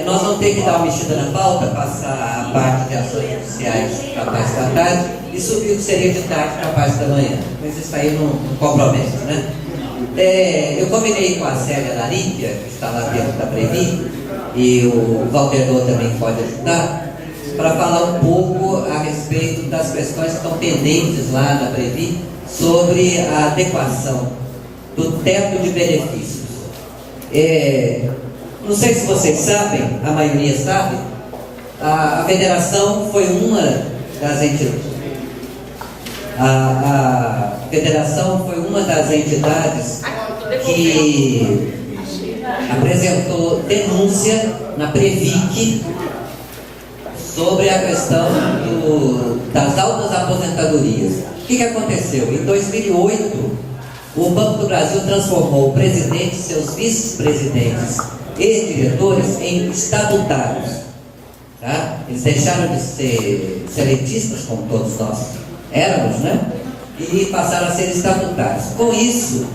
Nós vamos ter que dar uma mexida na pauta, passar a parte de ações judiciais para a parte da tarde e subir o que seria de tarde para a parte da manhã. Mas isso aí não compromete, né? Eu combinei com a Célia Laríquia, que está lá dentro da Previ, e o Valderdor também pode ajudar, para falar um pouco a respeito das questões que estão pendentes lá na Previ sobre a adequação do teto de benefícios. Não sei se vocês sabem, a maioria sabe, a federação foi uma das entidades. A federação foi uma das entidades que apresentou denúncia na Previc sobre a questão das altas aposentadorias. O que aconteceu? Em 2008, o Banco do Brasil transformou o presidente, seus vice-presidentes e diretores em estatutários. Tá? Eles deixaram de ser seletistas, como todos nós éramos, né? E passaram a ser estatutários. Com isso,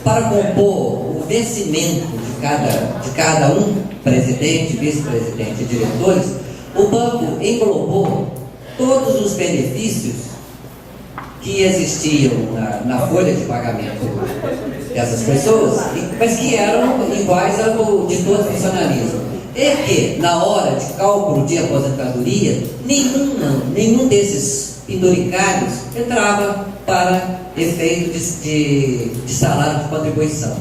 para compor o vencimento de cada um, presidente, vice-presidente e diretores, o banco englobou todos os benefícios que existiam na folha de pagamento dessas pessoas, mas que eram iguais ao de todo funcionalismo. E que, na hora de cálculo de aposentadoria, nenhum desses penduricários entrava para efeito de salário de contribuição.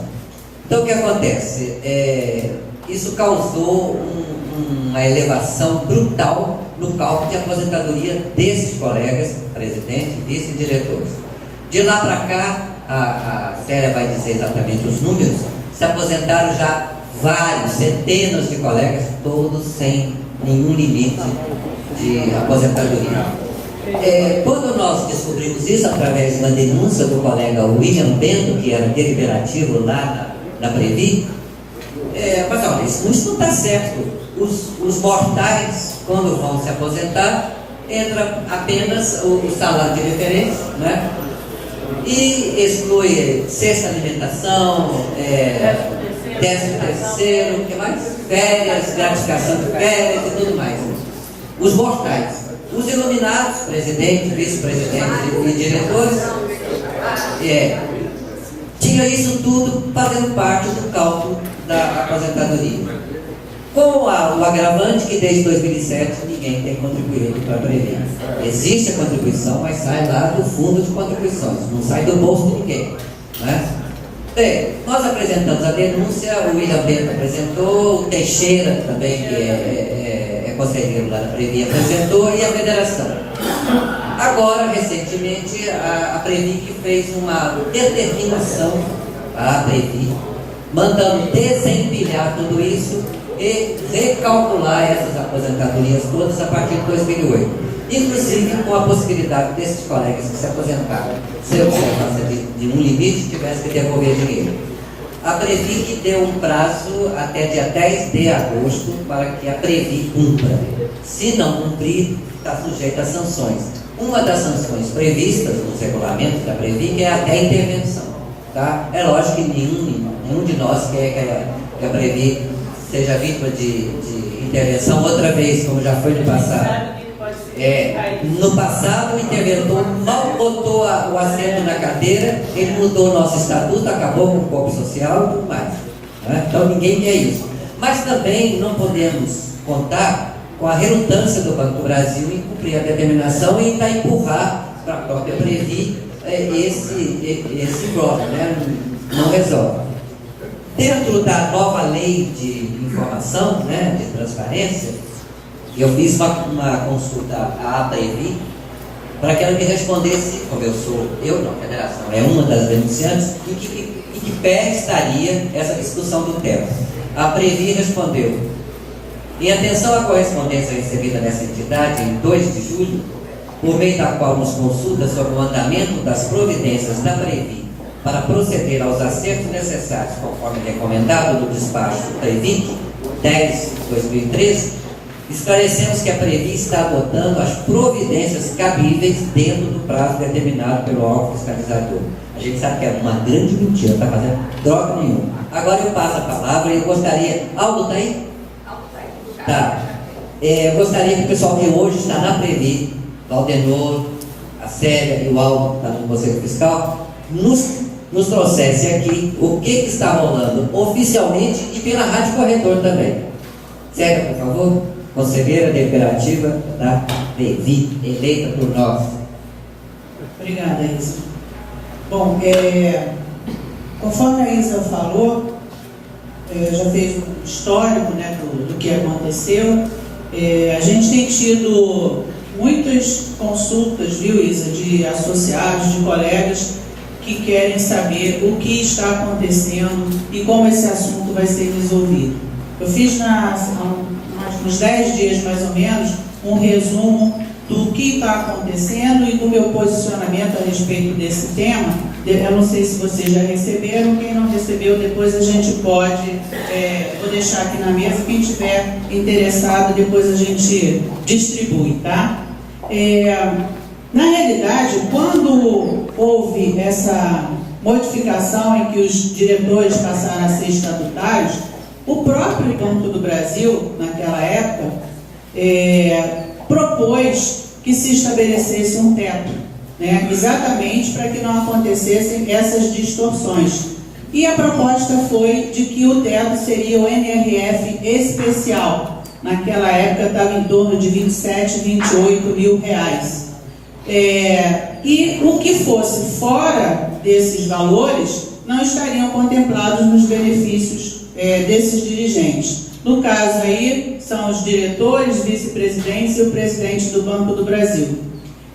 Então, o que acontece? Isso causou uma elevação brutal no cálculo de aposentadoria desses colegas, presidente, vice e diretores. De lá para cá, a Célia vai dizer exatamente os números, se aposentaram já vários, centenas de colegas, todos sem nenhum limite de aposentadoria. Quando nós descobrimos isso através de uma denúncia do colega William Bento, que era deliberativo lá na Previ, mas olha, isso não está certo. Os mortais, quando vão se aposentar, entra apenas o salário de referência, né? E exclui cesta alimentação, 13º, o que mais? Férias, gratificação de férias e tudo mais. Os mortais. Os iluminados, presidente, vice-presidente e diretores, tinha isso tudo fazendo parte do cálculo da aposentadoria. Com o agravante que desde 2007 ninguém tem contribuído para a Previ. Existe a contribuição, mas sai lá do fundo de contribuições, não sai do bolso de ninguém, né? Bem, nós apresentamos a denúncia, o William Bento apresentou, o Teixeira também, que é conselheiro lá da Previ, apresentou, e a federação. Agora, recentemente, a Previ que fez uma determinação, a Previ, mandando desempilhar tudo isso e recalcular essas aposentadorias todas a partir de 2008. Inclusive com a possibilidade desses colegas que se aposentaram, se eu observância de um limite, tivesse que devolver dinheiro. A Previ que deu um prazo até dia 10 de agosto para que a Previ cumpra. Se não cumprir, está sujeito a sanções. Uma das sanções previstas nos regulamentos da Previ que é até a intervenção. Tá? É lógico que nenhum de nós quer que a Previ seja vítima de intervenção outra vez, como já foi no passado. No passado, o interventor mal botou o assento na cadeira, ele mudou o nosso estatuto, acabou com o corpo social e tudo mais. Né? Então, ninguém quer isso. Mas também não podemos contar com a relutância do Banco do Brasil em cumprir a determinação e ainda empurrar para a própria Previ esse bloco, né? Não resolve. Dentro da nova lei de informação, né, de transparência, eu fiz uma consulta à Previ para que ela me respondesse, como a federação é uma das denunciantes, em que pé estaria essa discussão do tema. A Previ respondeu: em atenção à correspondência recebida nessa entidade em 2 de julho, por meio da qual nos consulta sobre o andamento das providências da Previ para proceder aos acertos necessários, conforme recomendado no despacho Previ 10/2013, esclarecemos que a Previ está adotando as providências cabíveis dentro do prazo determinado pelo órgão fiscalizador. A gente sabe que é uma grande mentira, não está fazendo droga nenhuma. Agora eu passo a palavra e eu gostaria... Aldo está aí? Tá. Eu gostaria que o pessoal que hoje está na Previ, Valdenor, a Célia e o Aldo, que está no Conselho Fiscal, nos trouxesse aqui o que está rolando oficialmente e pela Rádio Corretor também. Célia, por favor, conselheira deliberativa da Previ, eleita por nós. Obrigada, Isa. Bom, conforme a Isa falou, já fez um histórico, né, do que aconteceu. A gente tem tido muitas consultas, viu, Isa, de associados, de colegas que querem saber o que está acontecendo e como esse assunto vai ser resolvido. Eu fiz uns 10 dias mais ou menos um resumo do que está acontecendo e do meu posicionamento a respeito desse tema. Eu não sei se vocês já receberam, quem não recebeu, depois a gente pode, vou deixar aqui na mesa, quem tiver interessado, depois a gente distribui, tá? Na realidade, quando houve essa modificação em que os diretores passaram a ser estatutários, o próprio Banco do Brasil, naquela época, propôs que se estabelecesse um teto, né, exatamente para que não acontecessem essas distorções. E a proposta foi de que o teto seria o NRF especial. Naquela época estava em torno de 27, 28 mil reais. E o que fosse fora desses valores não estariam contemplados nos benefícios desses dirigentes. No caso aí, são os diretores, vice-presidentes e o presidente do Banco do Brasil.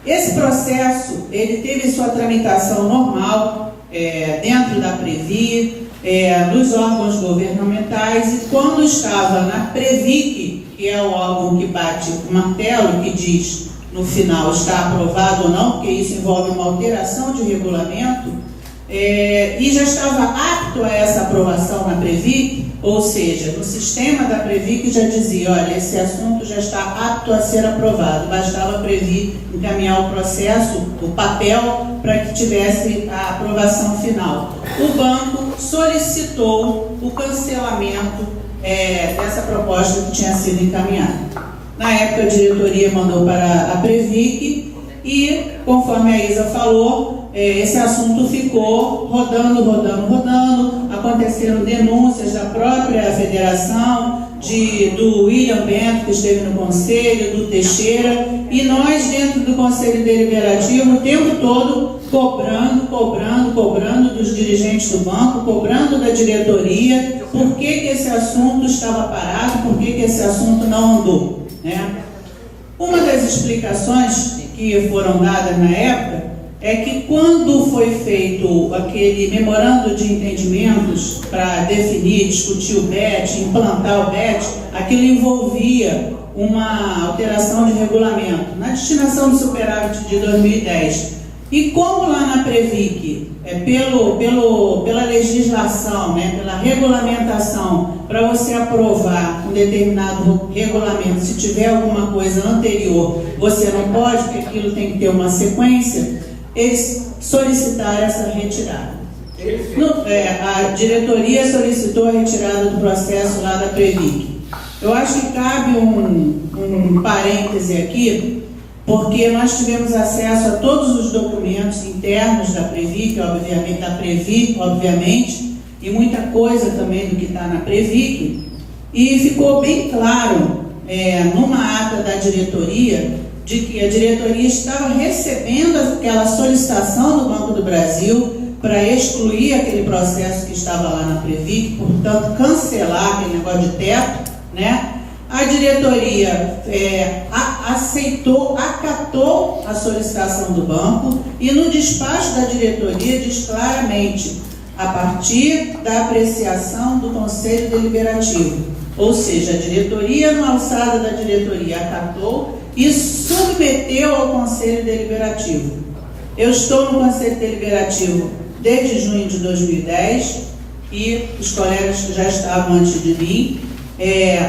Esse processo, ele teve sua tramitação normal, dentro da Previ, dos órgãos governamentais, e quando estava na Previc, que é o órgão que bate o martelo, que diz no final está aprovado ou não, porque isso envolve uma alteração de regulamento, e já estava apto a essa aprovação na Previc, ou seja, no sistema da Previc já dizia, olha, esse assunto já está apto a ser aprovado, bastava a Previ encaminhar o processo, o papel, para que tivesse a aprovação final. O banco solicitou o cancelamento dessa proposta que tinha sido encaminhada. Na época, a diretoria mandou para a Previc e, conforme a Isa falou, esse assunto ficou rodando, aconteceram denúncias da própria federação, do William Bento, que esteve no conselho, do Teixeira, e nós, dentro do Conselho Deliberativo, o tempo todo cobrando dos dirigentes do banco, cobrando da diretoria, por que esse assunto estava parado, por que esse assunto não andou, né? Uma das explicações que foram dadas na época é que quando foi feito aquele memorando de entendimentos para definir, discutir o BET, implantar o BET, aquilo envolvia uma alteração de regulamento na destinação do superávit de 2010. E como lá na Previc, pela legislação, né, pela regulamentação, para você aprovar um determinado regulamento, se tiver alguma coisa anterior, você não pode, porque aquilo tem que ter uma sequência, eles solicitaram essa retirada. A diretoria solicitou a retirada do processo lá da Previc. Eu acho que cabe um parêntese aqui, porque nós tivemos acesso a todos os documentos internos da Previc, obviamente, e muita coisa também do que está na Previc, e ficou bem claro, numa ata da diretoria, de que a diretoria estava recebendo aquela solicitação do Banco do Brasil para excluir aquele processo que estava lá na Previc, portanto, cancelar aquele negócio de teto, né? A diretoria acatou a solicitação do banco e no despacho da diretoria diz claramente, a partir da apreciação do Conselho Deliberativo. Ou seja, a diretoria, na alçada da diretoria, acatou e submeteu ao Conselho Deliberativo. Eu estou no Conselho Deliberativo desde junho de 2010 e os colegas que já estavam antes de mim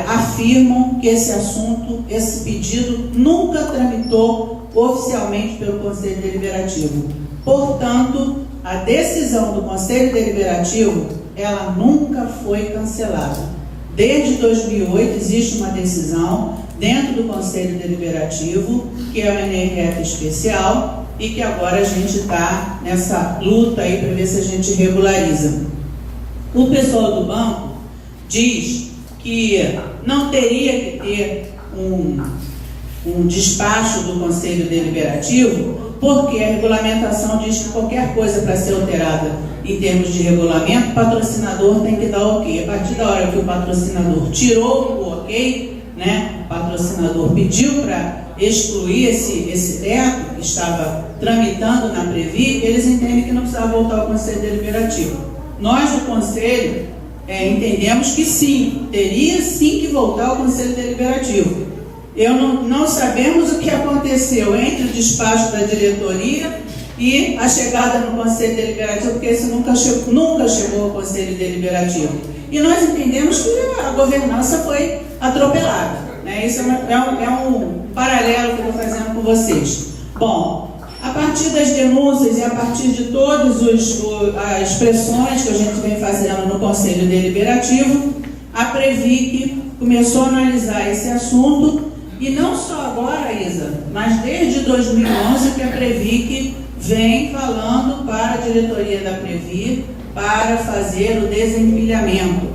afirmam que esse assunto, esse pedido, nunca tramitou oficialmente pelo Conselho Deliberativo. Portanto, a decisão do Conselho Deliberativo, ela nunca foi cancelada. Desde 2008 existe uma decisão dentro do Conselho Deliberativo, que é o NRF especial, e que agora a gente está nessa luta aí para ver se a gente regulariza. O pessoal do banco diz que não teria que ter um despacho do Conselho Deliberativo, porque a regulamentação diz que qualquer coisa para ser alterada em termos de regulamento, o patrocinador tem que dar ok. A partir da hora que o patrocinador tirou o ok, né, o patrocinador pediu para excluir esse teto que estava tramitando na Previ, eles entendem que não precisava voltar ao Conselho Deliberativo. Nós, do Conselho, entendemos que sim, teria sim que voltar ao Conselho Deliberativo. Não sabemos o que aconteceu entre o despacho da diretoria e a chegada no Conselho Deliberativo, porque isso nunca chegou ao Conselho Deliberativo. E nós entendemos que a governança foi atropelada, né? Isso é um paralelo que eu estou fazendo com vocês. Bom, a partir das denúncias e a partir de todas as pressões que a gente vem fazendo no Conselho Deliberativo, a Previc começou a analisar esse assunto, e não só agora, Isa, mas desde 2011 que a Previc vem falando para a diretoria da Previ para fazer o desempilhamento.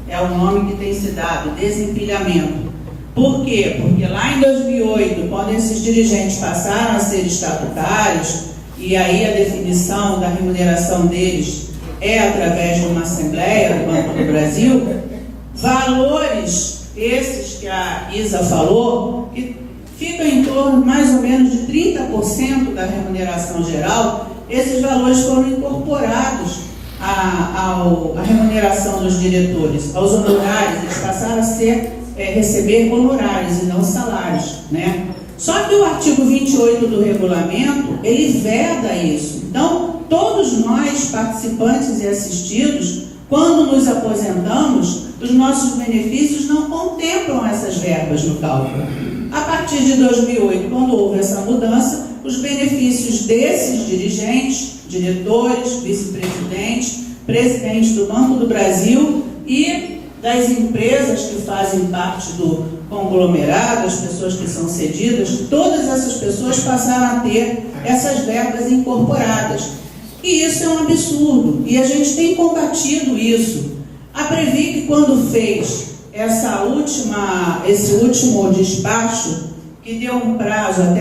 É o nome que tem se dado, desempilhamento. Por quê? Porque lá em 2008, quando esses dirigentes passaram a ser estatutários, e aí a definição da remuneração deles é através de uma assembleia do Banco do Brasil, valores esses que a Isa falou, que ficam em torno mais ou menos de 30% da remuneração geral, esses valores foram incorporados à remuneração dos diretores, aos honorários. Eles passaram a receber honorários e não salários, né? Só que o artigo 28 do regulamento, ele veda isso. Então, todos nós, participantes e assistidos, quando nos aposentamos, os nossos benefícios não contemplam essas verbas no cálculo. A partir de 2008, quando houve essa mudança, os benefícios desses dirigentes, diretores, vice-presidentes, presidentes do Banco do Brasil e das empresas que fazem parte do conglomerado, as pessoas que são cedidas, todas essas pessoas passaram a ter essas verbas incorporadas. E isso é um absurdo, e a gente tem combatido isso. A Previc, quando fez esse último despacho, que deu um prazo até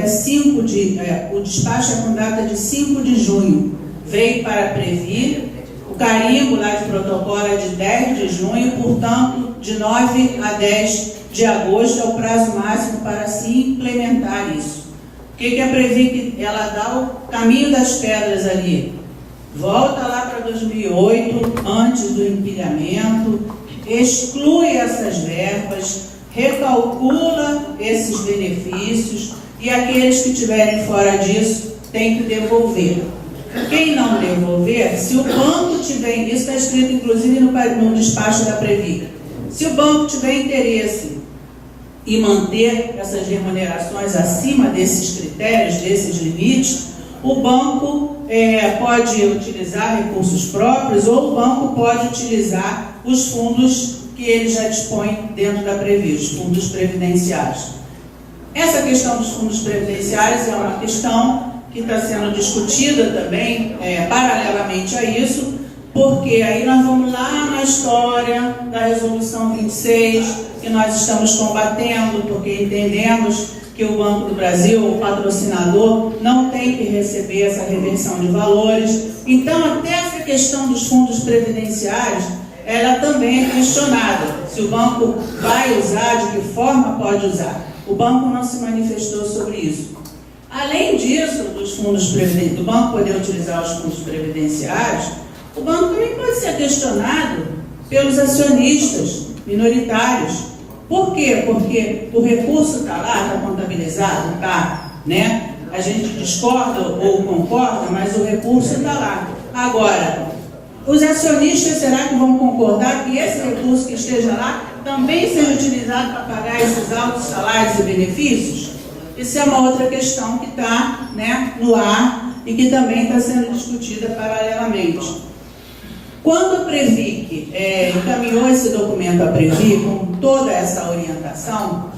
o despacho é com data de 5 de junho, veio para a Previ, o carimbo lá de protocolo é de 10 de junho, portanto, de 9 a 10 de agosto é o prazo máximo para se implementar isso. O que a Previc, ela dá o caminho das pedras ali? Volta lá para 2008, antes do empilhamento, exclui essas verbas, recalcula esses benefícios e aqueles que estiverem fora disso têm que devolver. Quem não devolver, se o banco tiver, isso está escrito inclusive no despacho da Previc, se o banco tiver interesse em manter essas remunerações acima desses critérios, desses limites, o banco pode utilizar recursos próprios ou o banco pode utilizar os fundos que ele já dispõe dentro da Previ, os fundos previdenciários. Essa questão dos fundos previdenciários é uma questão que está sendo discutida também, paralelamente a isso, porque aí nós vamos lá na história da Resolução 26, que nós estamos combatendo, porque entendemos que o Banco do Brasil, o patrocinador, não tem que receber essa reversão de valores. Então, até essa questão dos fundos previdenciários, ela também é questionada. Se o banco vai usar, de que forma pode usar. O banco não se manifestou sobre isso. Além disso, do banco poder utilizar os fundos previdenciários, o banco também pode ser questionado pelos acionistas minoritários. Por quê? Porque o recurso está lá, está contabilizado, está, né? A gente discorda ou concorda, mas o recurso está lá. Agora, os acionistas, será que vão concordar que esse recurso que esteja lá também seja utilizado para pagar esses altos salários e benefícios? Isso é uma outra questão que está, né, no ar e que também está sendo discutida paralelamente. Quando a Previc encaminhou esse documento à Previ, com toda essa orientação,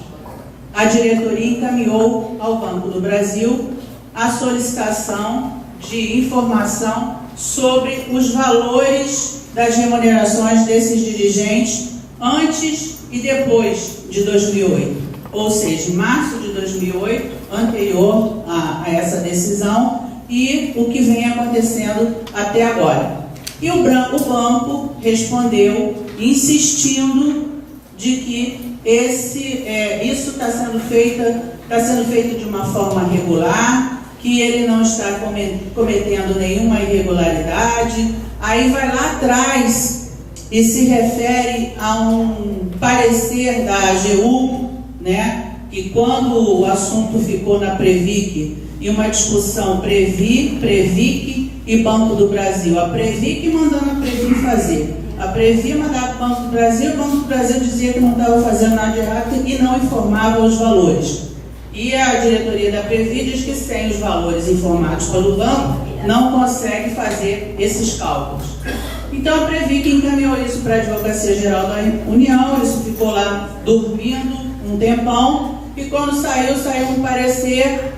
a diretoria encaminhou ao Banco do Brasil a solicitação de informação sobre os valores das remunerações desses dirigentes antes e depois de 2008, ou seja, em março de 2008, anterior a essa decisão, e o que vem acontecendo até agora. E o banco respondeu, insistindo de que isso está sendo feito de uma forma regular, que ele não está cometendo nenhuma irregularidade. Aí vai lá atrás e se refere a um parecer da AGU, né, que quando o assunto ficou na Previc, e uma discussão Previc e Banco do Brasil, a Previc mandando a Previ fazer, a Previ mandava para o Banco do Brasil, o Banco do Brasil dizia que não estava fazendo nada de errado e não informava os valores. E a diretoria da Previ diz que sem os valores informados pelo banco, não consegue fazer esses cálculos. Então a Previc encaminhou isso para a Advocacia Geral da União, isso ficou lá dormindo um tempão, e quando saiu um parecer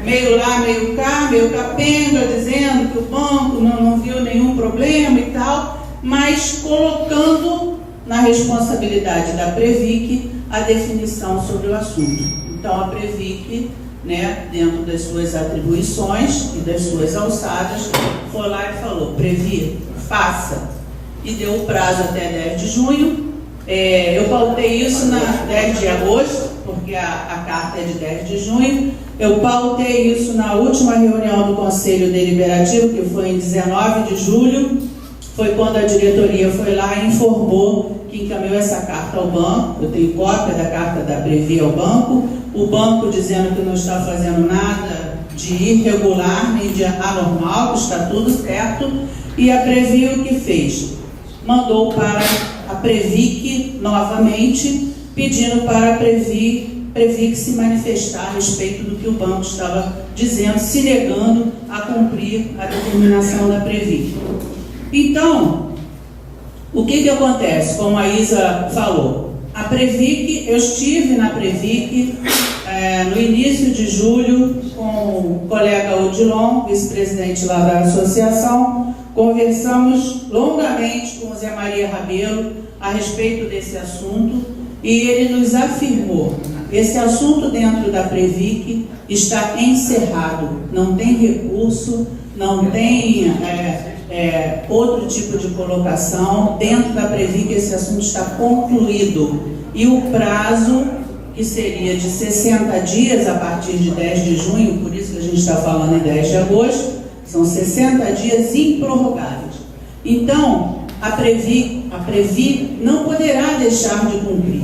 meio lá, meio cá, meio capenga, dizendo que o banco não viu nenhum problema e tal, mas colocando na responsabilidade da Previc a definição sobre o assunto. Então a Previc, né, dentro das suas atribuições e das suas alçadas, foi lá e falou: Previ, faça. E deu o prazo até 10 de junho. Eu pautei isso na 10 de agosto, porque a carta é de 10 de junho. Eu pautei isso na última reunião do Conselho Deliberativo, que foi em 19 de julho. Foi quando a diretoria foi lá e informou que encaminhou essa carta ao banco. Eu tenho cópia da carta da Previ ao banco. O banco dizendo que não está fazendo nada de irregular nem de anormal, que está tudo certo. E a Previ o que fez? Mandou para a Previc novamente, pedindo para a Previc se manifestar a respeito do que o banco estava dizendo, se negando a cumprir a determinação da Previc. Então, o que acontece? Como a Isa falou, a Previc, eu estive na Previc no início de julho com o colega Odilon, vice-presidente lá da associação. Conversamos longamente com o Zé Maria Rabelo a respeito desse assunto e ele nos afirmou: esse assunto dentro da Previc está encerrado, não tem recurso, não tem outro tipo de colocação. Dentro da Previc esse assunto está concluído e o prazo, que seria de 60 dias a partir de 10 de junho, por isso que a gente está falando em 10 de agosto, são 60 dias improrrogáveis. Então, a Previ não poderá deixar de cumprir.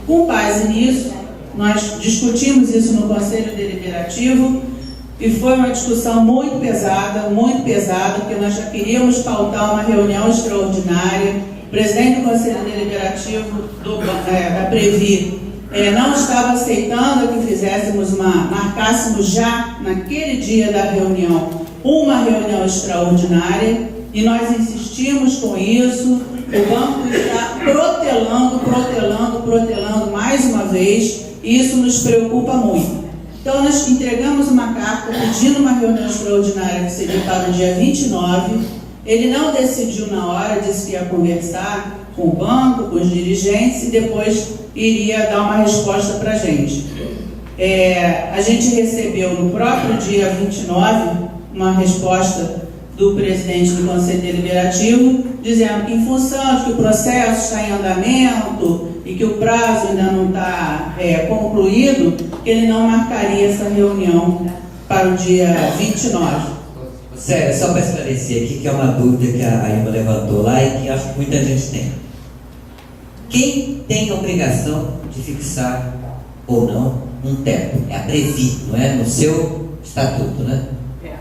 Com base nisso, nós discutimos isso no Conselho Deliberativo e foi uma discussão muito pesada, porque nós já queríamos pautar uma reunião extraordinária. O presidente do Conselho Deliberativo da Previ não estava aceitando que marcássemos já naquele dia da reunião uma reunião extraordinária, e nós insistimos com isso. O banco está protelando mais uma vez, e isso nos preocupa muito. Então nós entregamos uma carta pedindo uma reunião extraordinária que seria para o dia 29. Ele não decidiu na hora, disse que ia conversar com o banco, com os dirigentes, e depois iria dar uma resposta para a gente. A gente recebeu no próprio dia 29 uma resposta do presidente do Conselho Deliberativo, dizendo que, em função de que o processo está em andamento e que o prazo ainda não está concluído, ele não marcaria essa reunião para o dia 29. Sério, só para esclarecer aqui, que é uma dúvida que a Ilma levantou lá e que acho que muita gente tem. Quem tem a obrigação de fixar ou não um teto? É a Previ, não é? No seu estatuto, né?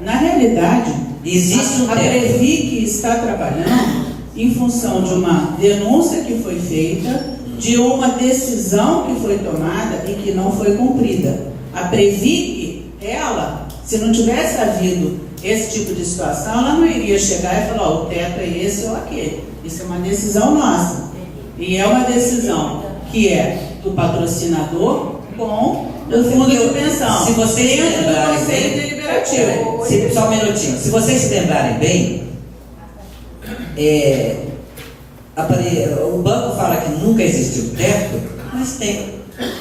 Na realidade, existe a Previ que está trabalhando em função de uma denúncia que foi feita, de uma decisão que foi tomada e que não foi cumprida. A Previ, ela, se não tivesse havido esse tipo de situação, ela não iria chegar e falar, ó, o teto é esse ou aquele. Isso é uma decisão nossa. E é uma decisão que é do patrocinador com o fundo de pensão. Se vocês se dentro do lembrarem Conselho bem, Deliberativo. só um minutinho. Se vocês se lembrarem bem, o banco fala que nunca existiu teto, mas tem.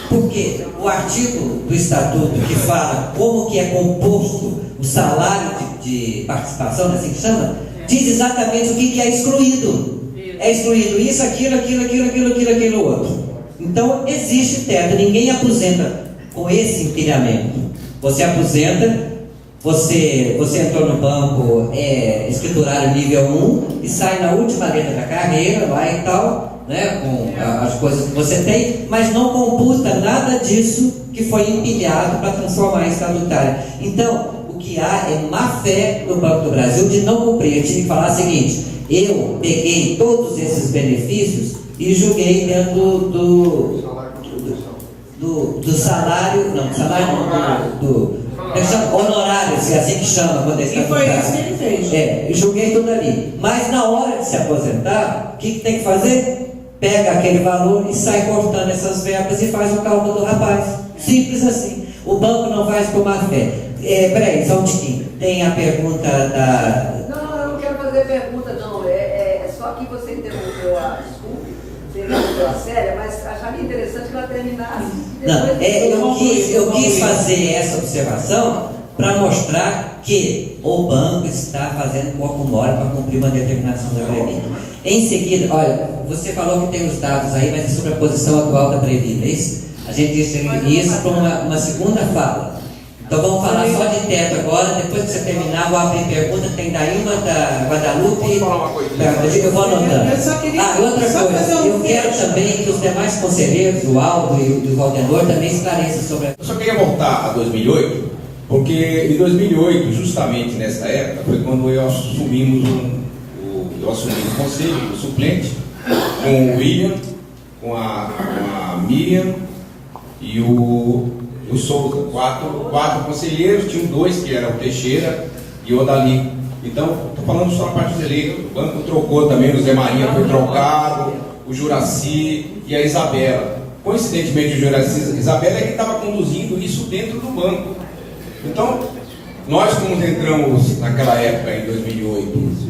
Porque o artigo do estatuto que fala como que é composto o salário de participação, não é assim que chama, diz exatamente o que é excluído. É excluído isso, aquilo, outro. Então existe teto, ninguém aposenta com esse empilhamento. Você aposenta, você entrou no banco escriturário nível 1 e sai na última letra da carreira, lá e tal, né, com as coisas que você tem, mas não computa nada disso que foi empilhado para transformar em estatutário. Então, o que há é má fé no Banco do Brasil de não cumprir. Eu tive que falar o seguinte: eu peguei todos esses benefícios e julguei dentro do salário, honorário, se é assim que chama, quando é E foi isso que ele fez. Eu julguei tudo ali. Mas na hora de se aposentar, o que tem que fazer? Pega aquele valor e sai cortando essas verbas e faz o cálculo do rapaz. Simples assim. O banco não faz por má fé. Peraí, só um tiquinho. Tem a pergunta da... Não, eu não quero fazer pergunta, não. É só que você interrompeu a... Desculpe, você interrompeu a séria, mas acharia interessante que ela terminasse. Não, eu quis fazer essa observação para mostrar que o banco está fazendo corpo mole para cumprir uma determinação da Previ. Em seguida, olha, você falou que tem os dados aí, mas é sobre a posição atual da Previ, não é isso? A gente disse isso para uma segunda fala. Então vamos falar só de teto agora. Depois que você terminar, vou abrir pergunta. Tem da Ilma, da Guadalupe. Posso falar uma coisinha? Eu vou anotando. Eu só queria- Outra só coisa, fazer eu quero também que os demais conselheiros, o Aldo e o Valdenor, também esclareçam sobre a... Eu só queria voltar a 2008, porque em 2008, justamente nessa época, foi quando eu assumi o conselho, o suplente, com o William, com a Miriam e o Souza. Quatro conselheiros, tinham dois que eram o Teixeira e o Odali. Então, estou falando só na parte dos eleitos. O banco trocou também, o Zé Maria foi trocado, o Juraci e a Isabela. Coincidentemente, o Juraci e a Isabela é que estava conduzindo isso dentro do banco. Então, nós como entramos naquela época, em 2008,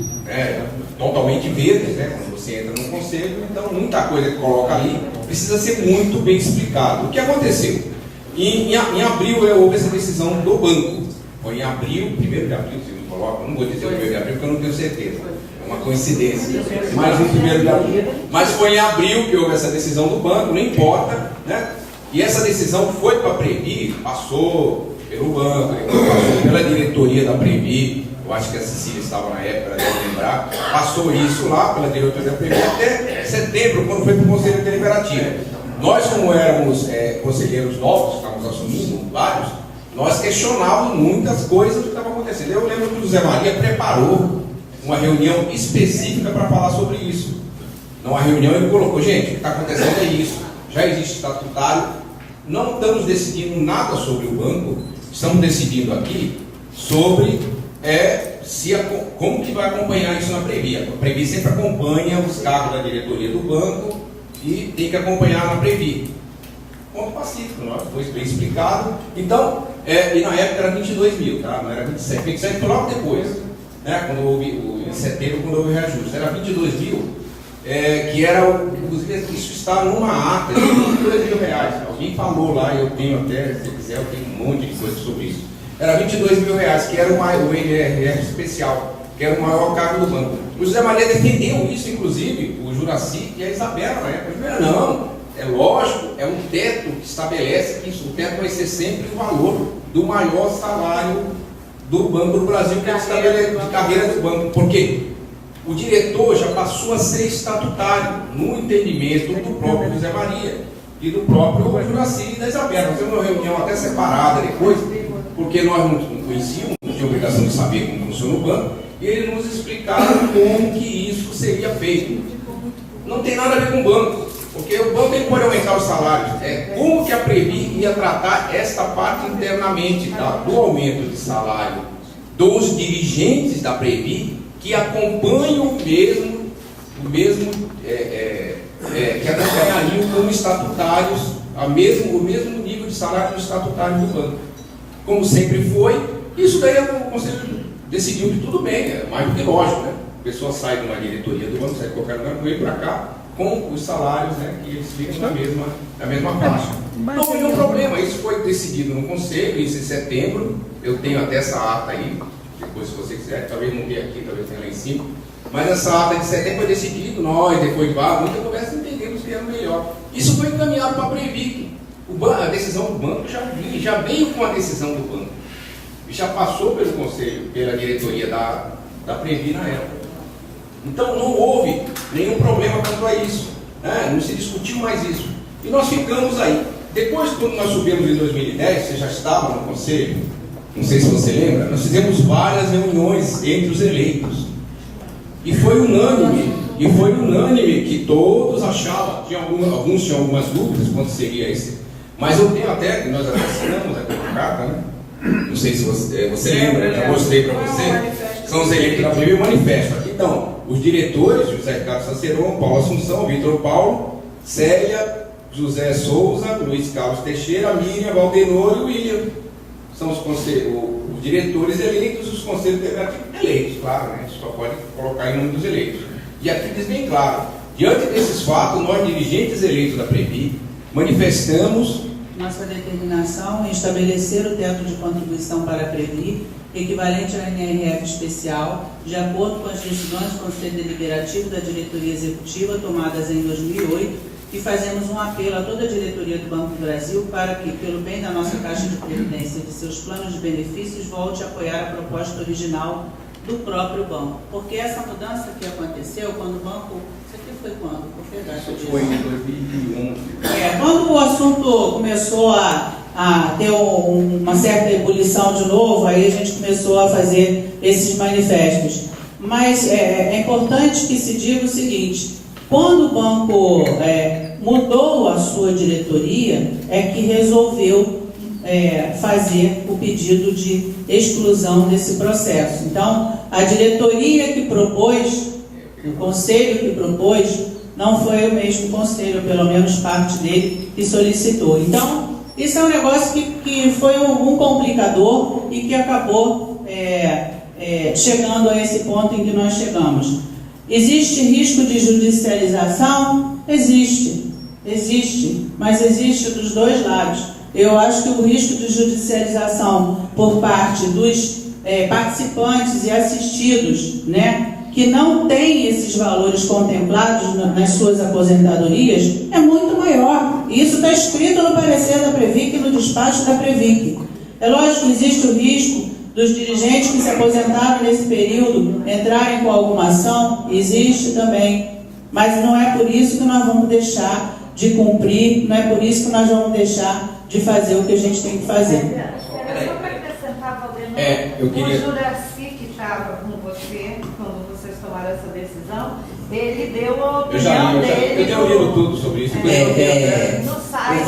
totalmente verdes, né, quando você entra no conselho, então muita coisa que coloca ali precisa ser muito bem explicado. O que aconteceu? Em abril houve essa decisão do banco. Foi em abril, 1º de abril, se me coloca, não vou dizer o 1º de abril porque eu não tenho certeza. É uma coincidência. Mas no 1º de abril. Mas foi em abril que houve essa decisão do banco, não importa, né? E essa decisão foi para a Previ, passou pelo banco, passou pela diretoria da Previ. Eu acho que a Cecília estava na época, ela deve lembrar. Passou isso lá pela diretoria da Previ até setembro, quando foi para o Conselho Deliberativo. Nós, como éramos conselheiros novos, estávamos assumindo vários, nós questionávamos muitas coisas que estavam acontecendo. Eu lembro que o Zé Maria preparou uma reunião específica para falar sobre isso. Numa reunião ele colocou, gente, o que está acontecendo é isso, já existe estatutário, não estamos decidindo nada sobre o banco, estamos decidindo aqui sobre como que vai acompanhar isso na Previ. A Previ sempre acompanha os cargos da diretoria do banco e tem que acompanhar na Previ. Ponto pacífico, não foi bem explicado. Então, e na época era 22 mil, tá? Não era 27. 27 foi logo depois, né? Quando houve, em setembro, quando houve o reajuste. Era 22 mil, que era, inclusive, isso está numa ata de 22 mil reais. Alguém falou lá, eu tenho até, se quiser, eu tenho um monte de coisa sobre isso. Era 22 mil reais, que era o NRF especial, que era o maior cargo do banco. O José Maria defendeu isso, inclusive, o Juraci e a Isabela na época. Não, é lógico, é um teto que estabelece que isso, o teto vai ser sempre o valor do maior salário do Banco do Brasil, que é de carreira do banco. Por quê? O diretor já passou a ser estatutário, no entendimento do próprio José Maria e do próprio Juraci e da Isabela. Nós temos uma reunião até separada depois, porque nós não conhecíamos, não tínhamos obrigação de saber como funciona o banco, e eles nos explicaram como que isso seria feito. Não tem nada a ver com o banco, porque o banco ele pode aumentar os salários. Como que a Previ ia tratar esta parte internamente, tá? Do aumento de salário dos dirigentes da Previ que acompanham que acompanhariam como estatutários o mesmo nível de salário do estatutário do banco. Como sempre foi, isso daí o Conselho decidiu que tudo bem, é mais do que lógico, né? A pessoa sai de uma diretoria do banco, sai de qualquer lugar, vem para cá, com os salários, né, que eles ficam na mesma faixa. Não houve nenhum problema, isso foi decidido no Conselho, isso em setembro, eu tenho até essa ata aí, depois se você quiser, talvez não tenha aqui, talvez tenha lá em cima, mas essa ata de setembro foi decidido, nós, depois de muita conversa, entendemos que era melhor. Isso foi encaminhado para a Previc, a decisão do banco já veio com a decisão do banco, e já passou pelo Conselho, pela diretoria da Previ na época. Então não houve nenhum problema quanto a isso, né? Não se discutiu mais isso. E nós ficamos aí. Depois, quando nós subimos em 2010, você já estava no Conselho, não sei se você lembra, nós fizemos várias reuniões entre os eleitos. E foi unânime que todos achavam, alguns tinham algumas dúvidas quanto seria esse. Mas eu tenho até, nós até assinamos aqui uma carta, né? Não sei se você lembra, eu já mostrei para você. São os eleitos da Previ, o manifesto. Aqui estão os diretores, José Ricardo Saceron, Paulo Assunção, Vitor Paulo, Célia, José Souza, Luiz Carlos Teixeira, Miriam, Valdenor e William. São os diretores eleitos, os conselhos deliberativos eleitos, claro, né? A gente só pode colocar em nome dos eleitos. E aqui diz bem claro, diante desses fatos, nós, dirigentes eleitos da Previ, manifestamos nossa determinação em estabelecer o teto de contribuição para a Previ, equivalente ao NRF especial, de acordo com as decisões do Conselho Deliberativo da Diretoria Executiva tomadas em 2008, e fazemos um apelo a toda a diretoria do Banco do Brasil para que, pelo bem da nossa Caixa de Previdência e de seus planos de benefícios, volte a apoiar a proposta original do próprio banco. Porque essa mudança que aconteceu quando o banco... Isso aqui foi quando? Foi em 2011. Quando o assunto começou a ter uma certa ebulição de novo, aí a gente começou a fazer esses manifestos. Mas é importante que se diga o seguinte: quando o banco mudou a sua diretoria, é que resolveu fazer o pedido de exclusão desse processo. Então, a diretoria que propôs, o conselho que propôs, não foi o mesmo conselho, pelo menos parte dele, que solicitou. Então, isso é um negócio que foi um complicador e que acabou chegando a esse ponto em que nós chegamos. Existe risco de judicialização? Existe, mas existe dos dois lados. Eu acho que o risco de judicialização por parte dos participantes e assistidos, né, que não têm esses valores contemplados nas suas aposentadorias, é muito maior. E isso está escrito no parecer da Previc e no despacho da Previc. É lógico que existe o risco dos dirigentes que se aposentaram nesse período entrarem com alguma ação, existe também. Mas não é por isso que nós vamos deixar de cumprir, não é por isso que nós vamos deixar de fazer o que a gente tem que fazer. Era só para acrescentar, Valdenor, o Juraci, que estava com você, quando vocês tomaram essa decisão, ele deu a opinião dele. Eu tenho lido tudo sobre isso. No site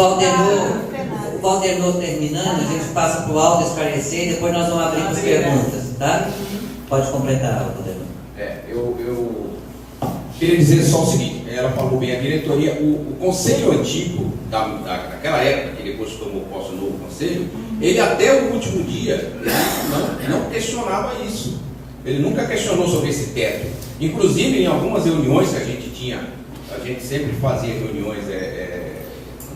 o Valdenor terminando, a gente passa para o alto esclarecer e depois nós vamos abrir para as perguntas, tá? Pode completar, Valdenor. Eu queria dizer só o seguinte, ela falou bem, a diretoria, o conselho antigo, daquela época, que depois tomou posse o novo conselho, ele até o último dia não questionava isso. Ele nunca questionou sobre esse teto. Inclusive, em algumas reuniões que a gente tinha, a gente sempre fazia reuniões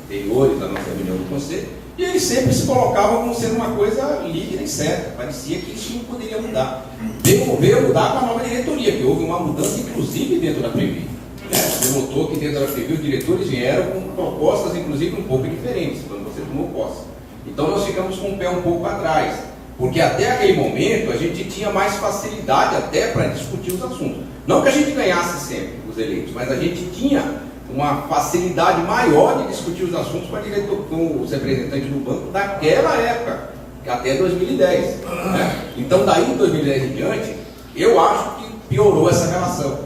anteriores à nossa reunião do conselho, e eles sempre se colocavam como sendo uma coisa líquida e certa. Parecia que isso não poderia mudar. Veio mudar com a nova diretoria, que houve uma mudança, inclusive, dentro da Previ. Você notou que dentro da Previ os diretores vieram com propostas, inclusive, um pouco diferentes, quando você tomou posse. Então, nós ficamos com o pé um pouco atrás, porque até aquele momento a gente tinha mais facilidade até para discutir os assuntos. Não que a gente ganhasse sempre os eleitos, mas a gente tinha uma facilidade maior de discutir os assuntos com os representantes do banco daquela época, até 2010. Né? Então, daí de 2010 em diante, eu acho que piorou essa relação.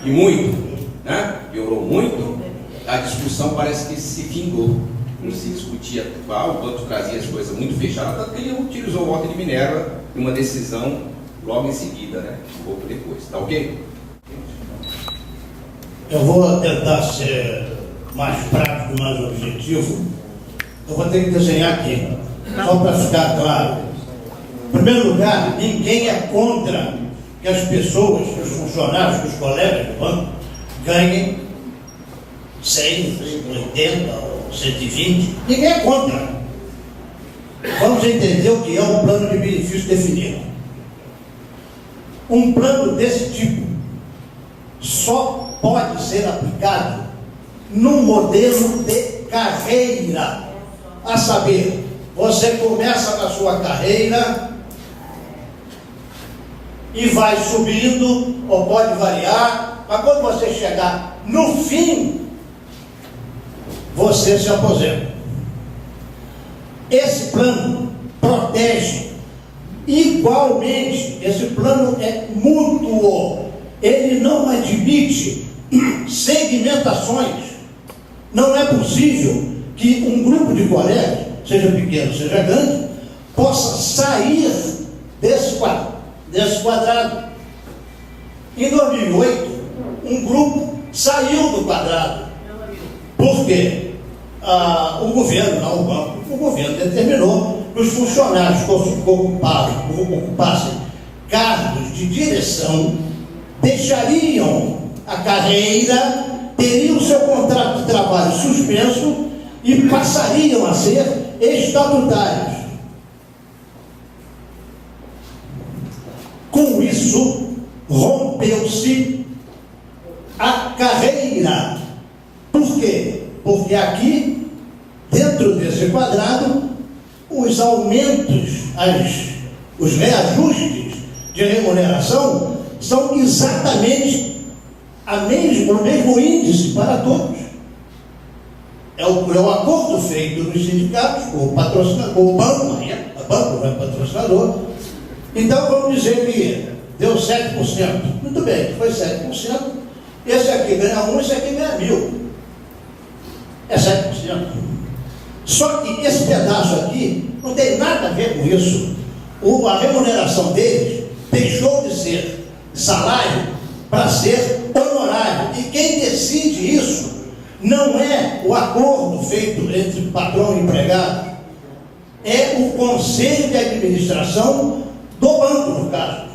E muito. Né? Piorou muito. A discussão parece que se findou. não se discutia qual, o banco trazia as coisas muito fechadas, tanto que ele utilizou o voto de Minerva em uma decisão logo em seguida, né? Um pouco depois, tá ok? Eu vou tentar ser mais prático, mais objetivo. Eu vou ter que desenhar aqui, só para ficar claro. Em primeiro lugar, ninguém é contra que as pessoas, que os funcionários, que os colegas do banco ganhem 100, 80 ou 120. Ninguém é contra. Vamos entender o que é um plano de benefício definido. Um plano desse tipo só pode ser aplicado num modelo de carreira. A saber, você começa na sua carreira e vai subindo, ou pode variar, mas quando você chegar no fim, você se aposenta. Esse plano protege igualmente, esse plano é mútuo, ele não admite segmentações. Não é possível que um grupo de colegas, seja pequeno, seja grande, possa sair desse quadrado. Em 2008, um grupo saiu do quadrado. Por quê? O governo, não o banco, o governo determinou que os funcionários que ocupassem cargos de direção deixariam a carreira, teriam seu contrato de trabalho suspenso e passariam a ser estatutários. Com isso, rompeu-se a carreira. Por quê? Porque aqui, dentro desse quadrado, os aumentos, os reajustes de remuneração são exatamente o mesmo índice para todos. É o acordo feito nos sindicatos com o patrocinador, com o banco, não é patrocinador. Então vamos dizer que deu 7%. Muito bem, foi 7%. Esse aqui ganha 1, esse aqui ganha 1.000. É 7%. Só que esse pedaço aqui não tem nada a ver com isso. A remuneração deles deixou de ser salário para ser honorário. E quem decide isso não é o acordo feito entre patrão e empregado, é o conselho de administração do banco, no caso.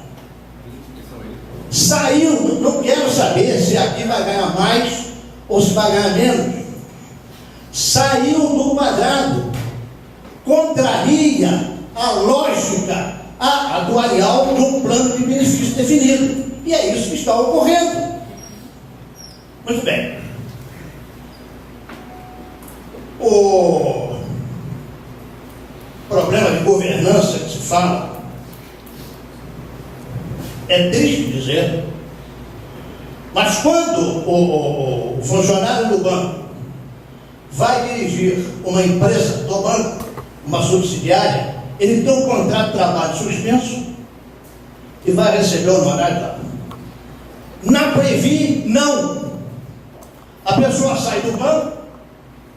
Saiu, não quero saber se aqui vai ganhar mais ou se vai ganhar menos. Saiu do quadrado, contraria a lógica atuarial de um plano de benefício definido. E é isso que está ocorrendo. Muito bem. O problema de governança que se fala, é triste dizer, mas quando o funcionário do banco vai dirigir uma empresa do banco, uma subsidiária, ele tem um contrato de trabalho suspenso e vai receber o honorário lá. Na Previ, não. A pessoa sai do banco,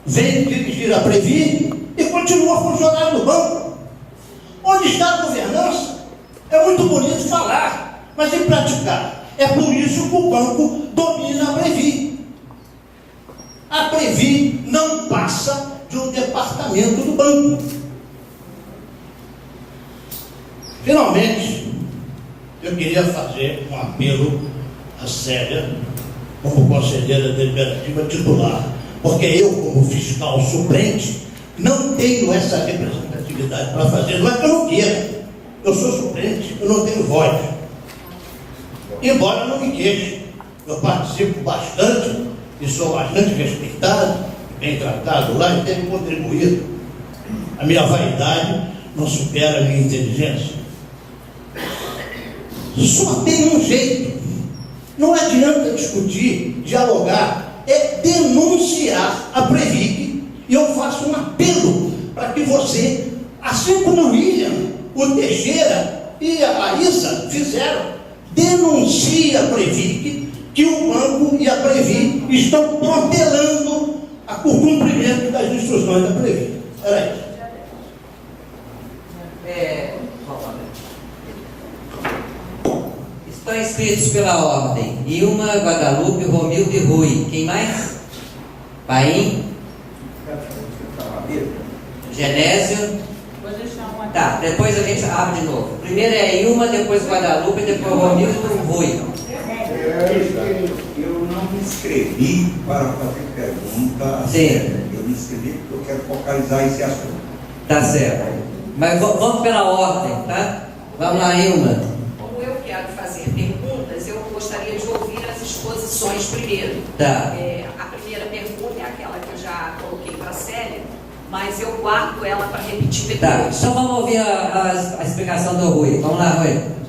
vem dirigir a Previ e continua funcionário do banco. Onde está a governança? É muito bonito falar, mas em praticar. É por isso que o banco domina a Previ. A Previ não passa de um departamento do banco. Finalmente, eu queria fazer um apelo à Célia, como conselheira deliberativa titular, porque eu, como fiscal suplente, não tenho essa representatividade para fazer. Não é que eu não queira, eu sou suplente, eu não tenho voz. Embora eu não me queixe, eu participo bastante e sou bastante respeitado, bem tratado lá e tenho contribuído. A minha vaidade não supera a minha inteligência. Só tem um jeito. Não adianta discutir, dialogar, é denunciar a Previc. E eu faço um apelo para que você, assim como o William, o Teixeira e a Larissa fizeram, denuncie a Previc que o banco e a Previ estão protelando o cumprimento das instruções da Previ. Era isso. Estão inscritos pela ordem Ilma, Guadalupe, Romildo e Rui. Quem mais? Paim? Genésio? Vou deixar uma. Tá, depois a gente abre de novo. Primeiro é Ilma, depois Guadalupe, depois Romildo e Rui. Eu não me inscrevi para fazer pergunta. Sim. Eu me inscrevi porque eu quero focalizar esse assunto. Tá certo. Mas vamos pela ordem, tá? Vamos lá, Ilma. Como eu quero fazer perguntas, eu gostaria de ouvir as exposições primeiro. Tá. A primeira pergunta é aquela que eu já coloquei para a Célia, mas eu guardo ela para repetir depois. Tá, então vamos ouvir a explicação do Rui. Vamos lá, Rui.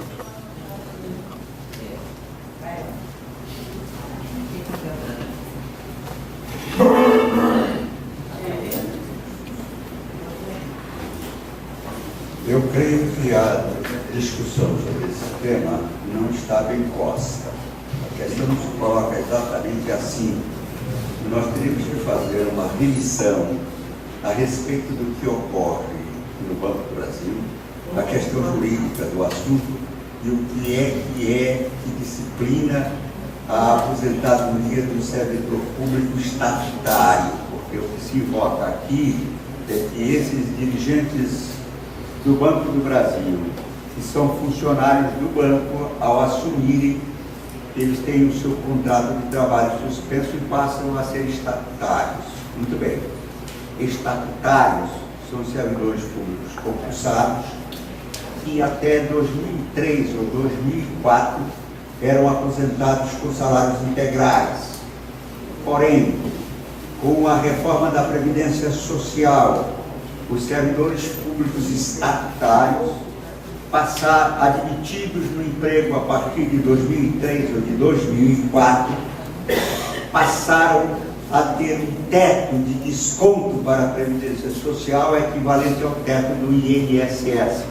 Eu creio que a discussão sobre esse tema não está bem posta. A questão não se coloca exatamente assim. Nós teríamos que fazer uma revisão a respeito do que ocorre no Banco do Brasil, da questão jurídica do assunto e o que disciplina a aposentadoria do servidor público estatutário. Porque o que se invoca aqui é que esses dirigentes do Banco do Brasil, que são funcionários do banco, ao assumirem, eles têm o seu contrato de trabalho suspenso e passam a ser estatutários. Muito bem. Estatutários são servidores públicos concursados que até 2003 ou 2004 eram aposentados com salários integrais. Porém, com a reforma da Previdência Social, os servidores públicos estatutários admitidos no emprego a partir de 2003 ou de 2004, passaram a ter um teto de desconto para a Previdência Social equivalente ao teto do INSS.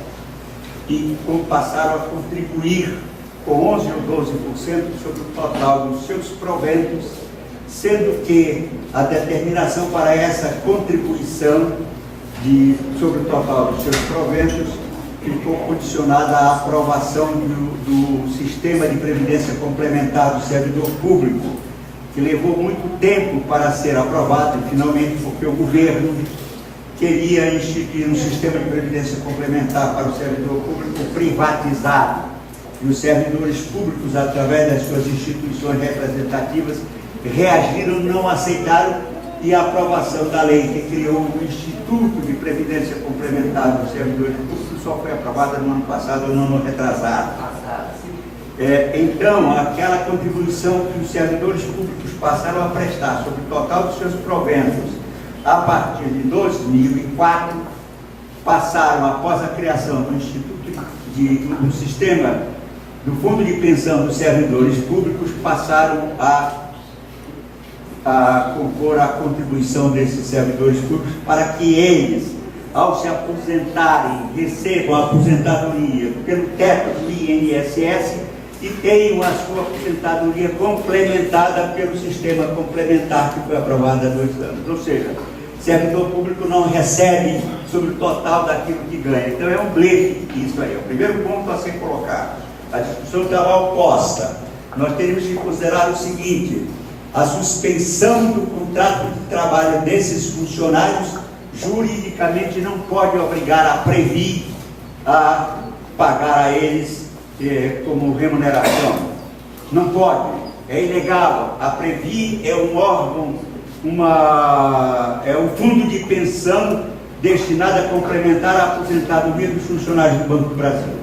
E passaram a contribuir com 11 ou 12% sobre o total dos seus proventos, sendo que a determinação para essa contribuição sobre o total dos seus proventos ficou condicionada à aprovação do sistema de previdência complementar do servidor público, que levou muito tempo para ser aprovado, finalmente, porque o governo queria instituir um sistema de previdência complementar para o servidor público privatizado. E os servidores públicos, através das suas instituições representativas, reagiram, não aceitaram, e a aprovação da lei que criou o Instituto de Previdência Complementar dos Servidores Públicos só foi aprovada no ano passado ou no ano retrasado. Então, aquela contribuição que os servidores públicos passaram a prestar sobre o total dos seus proventos a partir de 2004, passaram, após a criação do Instituto do Sistema do Fundo de Pensão dos Servidores Públicos, passaram a compor a contribuição desses servidores públicos para que eles, ao se aposentarem, recebam a aposentadoria pelo teto do INSS e tenham a sua aposentadoria complementada pelo sistema complementar que foi aprovado há 2 anos. Ou seja, o servidor público não recebe sobre o total daquilo que ganha. Então é um blefe isso aí. É o primeiro ponto a ser colocado. A discussão está lá oposta. Nós teríamos que considerar o seguinte: a suspensão do contrato de trabalho desses funcionários juridicamente não pode obrigar a Previ a pagar a eles como remuneração. Não pode, é ilegal. A Previ é um órgão, é um fundo de pensão destinado a complementar a aposentadoria dos funcionários do Banco do Brasil.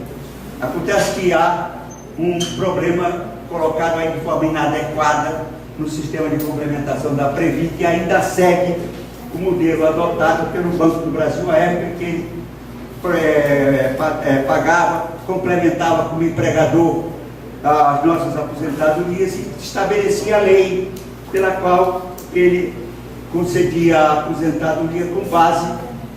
Acontece que há um problema colocado aí de forma inadequada no sistema de complementação da Previ, que ainda segue o modelo adotado pelo Banco do Brasil à época que ele pagava, complementava como empregador as nossas aposentadorias e estabelecia a lei pela qual ele concedia a aposentadoria com base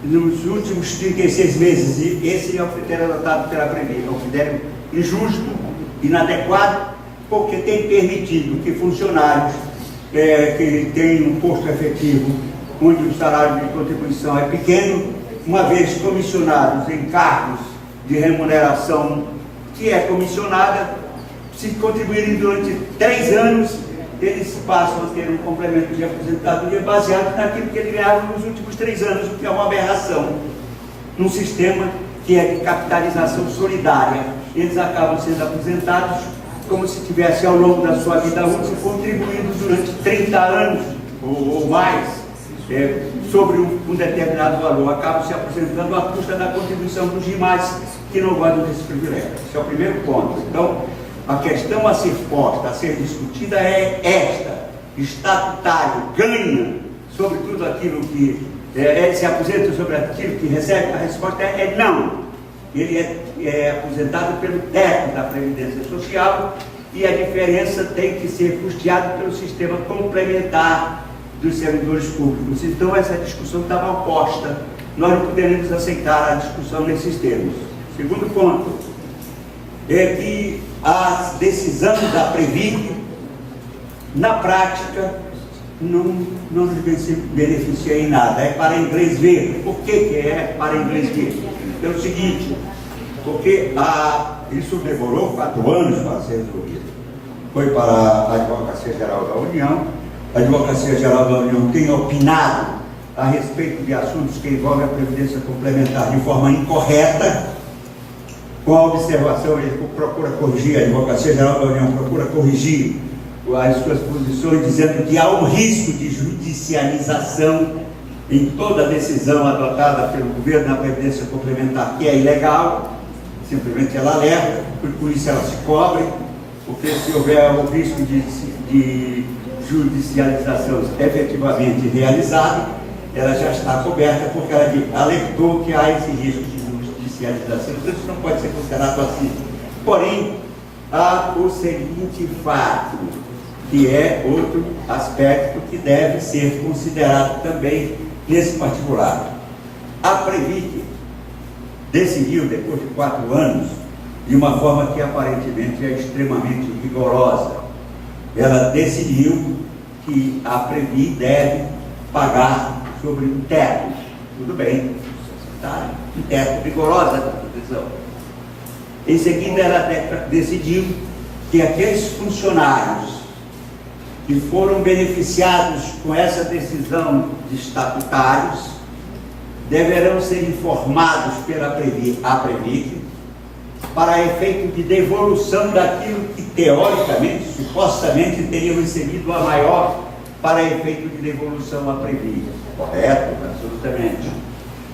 nos últimos 36 meses. E esse é o critério adotado pela Previ. É um critério injusto, inadequado, porque tem permitido que funcionários que tem um posto efetivo onde o salário de contribuição é pequeno, uma vez comissionados em cargos de remuneração que é comissionada, se contribuírem durante 3 anos, eles passam a ter um complemento de aposentadoria baseado naquilo que eles ganharam nos últimos 3 anos, o que é uma aberração num sistema que é de capitalização solidária. Eles acabam sendo aposentados como se tivessem ao longo da sua vida útil contribuído durante 30 anos ou mais sobre um determinado valor. Acabam se aposentando à custa da contribuição dos demais que não gozam desse privilégio. Esse é o primeiro ponto. Então, a questão a ser posta, a ser discutida é esta: estatutário ganha sobre tudo aquilo que se aposenta sobre aquilo que recebe? A resposta é não. Ele é aposentado pelo teto da Previdência Social e a diferença tem que ser custeada pelo sistema complementar dos servidores públicos. Então essa discussão está mal posta. Nós não poderemos aceitar a discussão nesses termos. Segundo ponto é que a decisão da Previc, na prática, não nos beneficia em nada. É para inglês ver. Por que é para inglês ver? É o seguinte, porque isso demorou 4 anos para ser resolvido. Foi para a Advocacia Geral da União. A Advocacia Geral da União tem opinado a respeito de assuntos que envolvem a Previdência Complementar de forma incorreta, com a observação, ele procura corrigir, a Advocacia Geral da União procura corrigir as suas posições, dizendo que há um risco de judicialização em toda decisão adotada pelo governo na Previdência Complementar, que é ilegal. Simplesmente ela alerta, por isso ela se cobre, porque se houver o risco de judicialização efetivamente realizado, ela já está coberta, porque ela alertou que há esse risco de judicialização. Então isso não pode ser considerado assim. Porém, há o seguinte fato, que é outro aspecto que deve ser considerado também nesse particular. A Previc decidiu, depois de 4 anos, de uma forma que aparentemente é extremamente rigorosa. Ela decidiu que a Previc deve pagar sobre um teto. Tudo bem, tá? Um teto, rigorosa a decisão. Em seguida, ela decidiu que aqueles funcionários que foram beneficiados com essa decisão de estatutários deverão ser informados pela Previc para efeito de devolução daquilo que teoricamente, supostamente teriam recebido a maior para efeito de devolução à Previc. Correto? Absolutamente.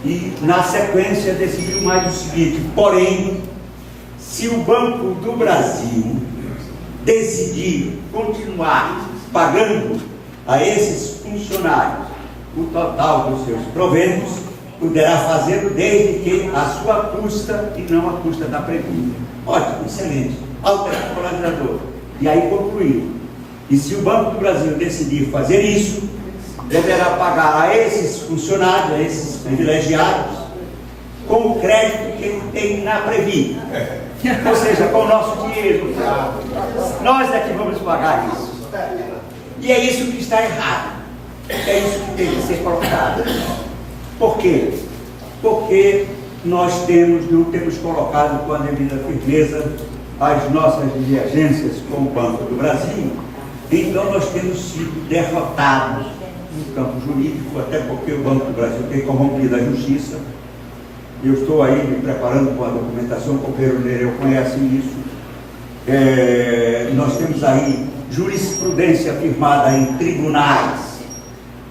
E na sequência decidiu mais o seguinte: porém, se o Banco do Brasil decidir continuar pagando a esses funcionários o total dos seus proventos, poderá fazê-lo desde que a sua custa e não a custa da Previc. Ótimo, excelente, autopolarizador. E aí concluiu: e se o Banco do Brasil decidir fazer isso, deverá pagar a esses funcionários, a esses privilegiados, com o crédito que ele tem na Previc. Ou seja, com o nosso dinheiro. Nós é que vamos pagar isso. E é isso que está errado. É isso que tem que ser colocado. Por quê? Porque nós não temos colocado com a devida firmeza as nossas divergências com o Banco do Brasil. Então nós temos sido derrotados no campo jurídico, até porque o Banco do Brasil tem corrompido a justiça. Eu estou aí me preparando com a documentação, o companheiro Nereu conhece isso. Nós temos aí jurisprudência firmada em tribunais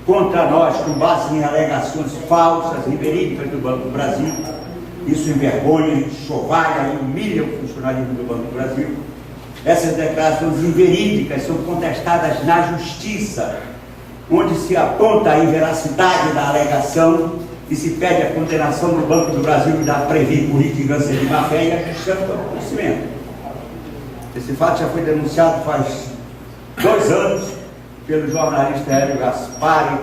contra nós, com base em alegações falsas e verídicas do Banco do Brasil. Isso envergonha, enxovalha e humilha o funcionalismo do Banco do Brasil. Essas declarações inverídicas são contestadas na justiça, onde se aponta a inveracidade da alegação e se pede a condenação do Banco do Brasil e da Previc por litigância de má-fé, e a justiça não toma conhecimento. Esse fato já foi denunciado faz 2 anos pelo jornalista Hélio Gaspari,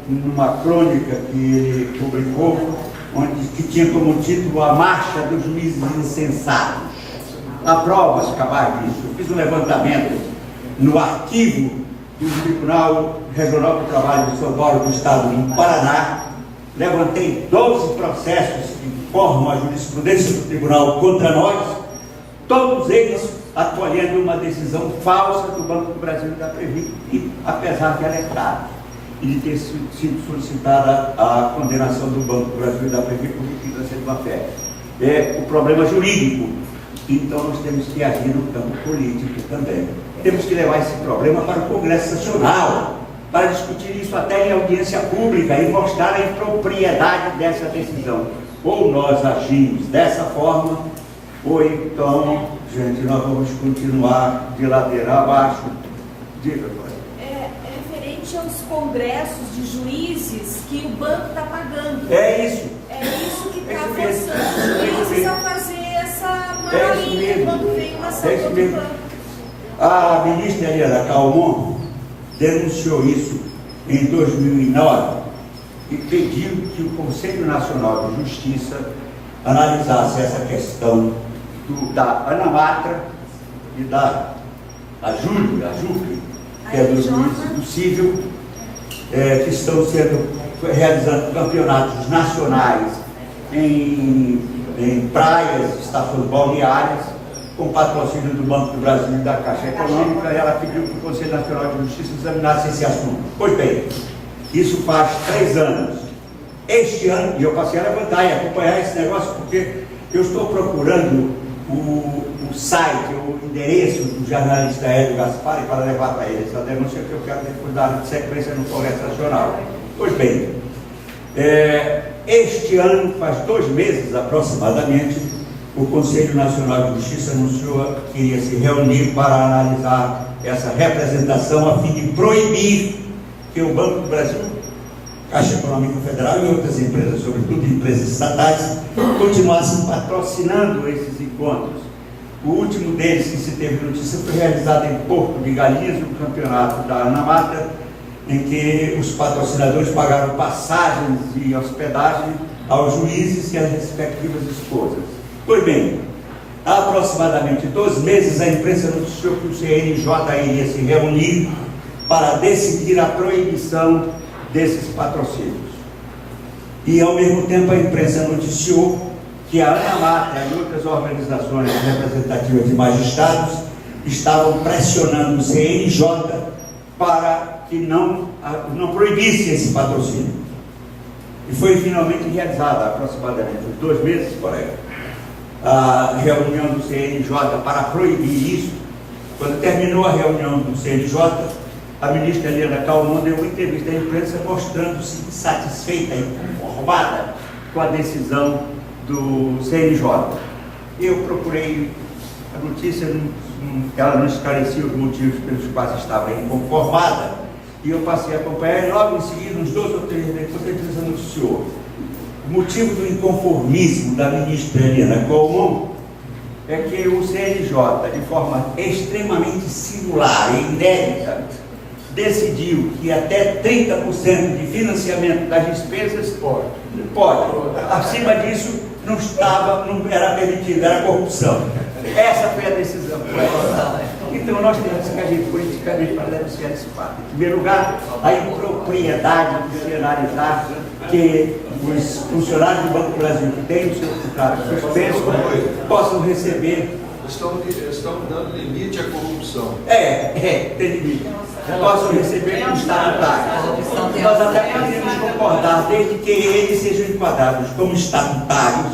numa crônica que ele publicou, que tinha como título A Marcha dos Juízes Insensatos. Há provas cabais disso. Eu fiz um levantamento no arquivo do Tribunal Regional do Trabalho de São Paulo do Estado do Paraná. Levantei 12 processos que formam a jurisprudência do tribunal contra nós, todos eles acolhendo uma decisão falsa do Banco do Brasil e da Previ, apesar de alertar e de ter sido solicitada a condenação do Banco do Brasil e da Previ por liquidação de má-fé. É o problema jurídico. Então nós temos que agir no campo político também. Temos que levar esse problema para o Congresso Nacional, para discutir isso até em audiência pública e mostrar a impropriedade dessa decisão. Ou nós agimos dessa forma, ou então, gente, nós vamos continuar de ladeira abaixo. Diga, referente aos congressos de juízes que o banco está pagando. É isso. É isso que está forçando os juízes a fazer essa maravilha quando vem uma ação contra o banco. A ministra Eliana Calmon denunciou isso em 2009 e pediu que o Conselho Nacional de Justiça analisasse essa questão da Ana Matra e da Juque, que é dos juízes do civil, que estão realizando campeonatos nacionais em praias, estações balneárias, com patrocínio do Banco do Brasil e da Caixa Econômica. Ela pediu que o Conselho Nacional de Justiça examinasse esse assunto. Pois bem, isso faz 3 anos. Este ano, e eu passei a levantar e acompanhar esse negócio, porque eu estou procurando o site, o endereço do jornalista Hélio Gaspari para levar para ele essa denúncia que eu quero depois dar sequência no Congresso Nacional. Pois bem, este ano, faz 2 meses aproximadamente, o Conselho Nacional de Justiça anunciou que iria se reunir para analisar essa representação a fim de proibir que o Banco do Brasil, Caixa Econômica Federal e outras empresas, sobretudo empresas estatais, continuassem patrocinando esses encontros. O último deles que se teve notícia foi realizado em Porto de Galinhas, no campeonato da Ana Mata, em que os patrocinadores pagaram passagens e hospedagem aos juízes e às respectivas esposas. Pois bem, há aproximadamente 2 meses a imprensa noticiou que o CNJ iria se reunir para decidir a proibição desses patrocínios. E ao mesmo tempo a imprensa noticiou que a Ana Mata e outras organizações representativas de magistrados estavam pressionando o CNJ para que não proibisse esse patrocínio. E foi finalmente realizada, aproximadamente uns 2 meses, colega, a reunião do CNJ para proibir isso. Quando terminou a reunião do CNJ, a ministra Eliana Calmon deu uma entrevista à imprensa mostrando-se insatisfeita e conformada com a decisão do CNJ. Eu procurei a notícia, ela não esclarecia os motivos pelos quais estava inconformada, e eu passei a acompanhar, e logo em seguida, uns 2 ou 3 dias depois, a imprensa anunciou. O motivo do inconformismo da ministra Eliana Calmon é que o CNJ, de forma extremamente singular e inédita, decidiu que até 30% de financiamento das despesas pode. Acima disso, não era permitido, era corrupção. Essa foi a decisão que foi adotada. Então nós temos que agir politicamente para denunciar esse fato. Em primeiro lugar, a impropriedade de se analisar que os funcionários do Banco do Brasil que têm o seu contrato suspenso possam receber. Estão dando limite à corrupção. Tem limite. Possam receber como estatutários. Nós até poderíamos concordar, desde que eles sejam enquadrados como estatutários,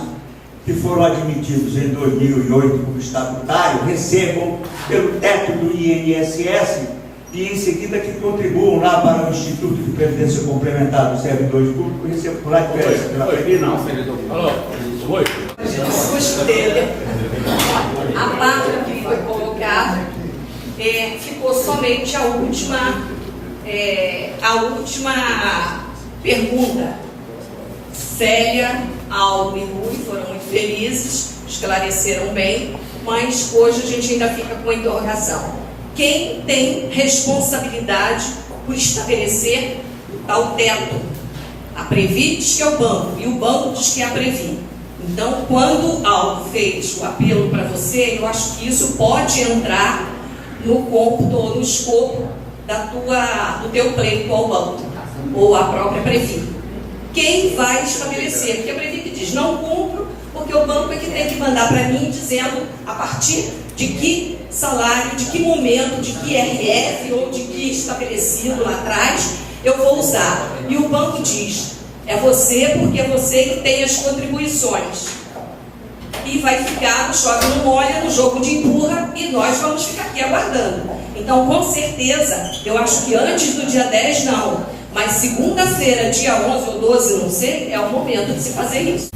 que foram admitidos em 2008 como estatutários, recebam pelo teto do INSS e em seguida que contribuam lá para o Instituto de Previdência Complementar dos Servidores Públicos e recebam por lá diferença pela Previ, não. O discurso dele, a palavra que foi colocada, ficou somente a última pergunta. Célia, Aldo e Rui foram muito felizes, esclareceram bem, mas hoje a gente ainda fica com a interrogação. Quem tem responsabilidade por estabelecer tal teto? A Previ diz que é o banco, e o banco diz que é a Previ. Então, quando Aldo fez o apelo para você, eu acho que isso pode entrar no cômputo ou no escopo do teu pleito ao banco, ou a própria Previ. Quem vai estabelecer? Porque a Previ diz, não cumpro, porque o banco é que tem que mandar para mim dizendo a partir de que salário, de que momento, de que RF ou de que estabelecido lá atrás eu vou usar. E o banco diz, é você, porque é você que tem as contribuições. E vai ficar no chove não molha, no jogo de empurra, e nós vamos ficar aqui aguardando. Então, com certeza, eu acho que antes do dia 10 não, mas segunda-feira, dia 11 ou 12, não sei, é o momento de se fazer isso.